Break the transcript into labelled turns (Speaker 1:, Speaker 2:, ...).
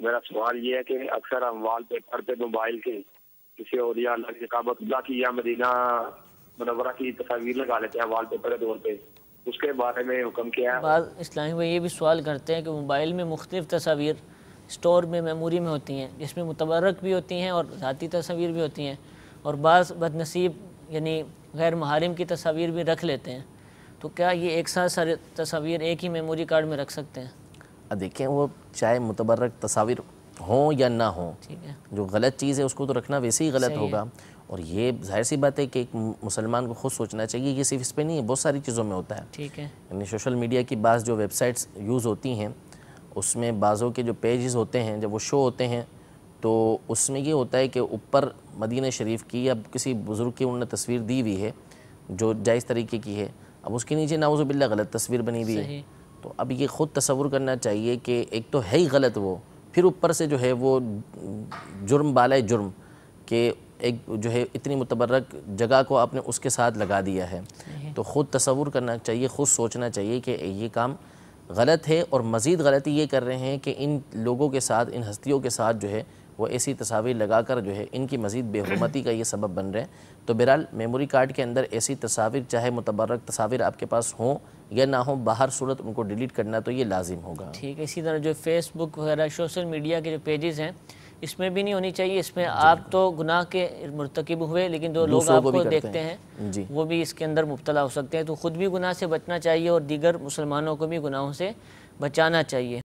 Speaker 1: मेरा सवाल ये है कि अक्सर हम वाल पेपर पे मोबाइल के किसी औलिया अल्लाह की काबतुल्लाह की या मदीना मुनव्वरा की तस्वीर लगा लेते हैं वाल पेपर के तौर पे, उसके बारे में हुक्म क्या है?
Speaker 2: बाद इस्लामी भाई ये भी सवाल करते हैं कि मोबाइल में मुख्तलिफ़ तस्वीर स्टोर में मेमोरी में होती हैं, जिसमें मुतबर्रक भी होती हैं और ज़ाती तस्वीर भी होती हैं, और बाज़ बदनसीब यानी गैर महारिम की तस्वीर भी रख लेते हैं। तो क्या ये एक साथ सारे तस्वीर एक ही मेमोरी कार्ड में रख सकते हैं?
Speaker 3: देखें, वो चाहे मुतबर्रक तस्वीर हों या ना हों,
Speaker 2: ठीक है,
Speaker 3: जो गलत चीज़ है उसको तो रखना वैसे ही गलत होगा। और ये जाहिर सी बात है कि एक मुसलमान को खुद सोचना चाहिए, ये सिर्फ इस पे नहीं है, बहुत सारी चीज़ों में होता है।
Speaker 2: ठीक है,
Speaker 3: यानी सोशल मीडिया की बाज़ जो वेबसाइट्स यूज़ होती हैं, उसमें बाज़ों के जो पेजेस होते हैं जब वो शो होते हैं तो उसमें ये होता है कि ऊपर मदीना शरीफ की या किसी बुज़ुर्ग की उन्होंने तस्वीर दी हुई है जो जायज़ तरीके की है, अब उसके नीचे नाउज़ुबिल्लाह गलत तस्वीर बनी हुई है। तो अब ये ख़ुद तसव्वुर करना चाहिए कि एक तो है ही गलत वो, फिर ऊपर से जो है वो जुर्म बालाए जुर्म के एक जो है इतनी मुतबर्रक जगह को आपने उसके साथ लगा दिया है। तो ख़ुद तसव्वुर करना चाहिए, ख़ुद सोचना चाहिए कि ये काम गलत है। और मज़ीद गलती ये कर रहे हैं कि इन लोगों के साथ, इन हस्तियों के साथ जो है वो ऐसी तस्वीर लगाकर जो है इनकी मज़ीद बेहुरमती का ये सबब बन रहे हैं। तो बहरहाल मेमोरी कार्ड के अंदर ऐसी तस्वीर, चाहे मुतबर्रक तस्वीर आपके पास हों या ना हो, बाहर सूरत उनको डिलीट करना तो ये लाजिम होगा।
Speaker 2: ठीक है। इसी तरह जो फेसबुक वगैरह सोशल मीडिया के जो पेजेस हैं, इसमें भी नहीं होनी चाहिए। इसमें आप तो गुनाह के मुर्तकिब हुए, लेकिन जो लोग आपको देखते हैं
Speaker 3: जी,
Speaker 2: वो भी इसके अंदर मुब्तला हो सकते हैं। तो ख़ुद भी गुनाह से बचना चाहिए और दीगर मुसलमानों को भी गुनाहों से बचाना चाहिए।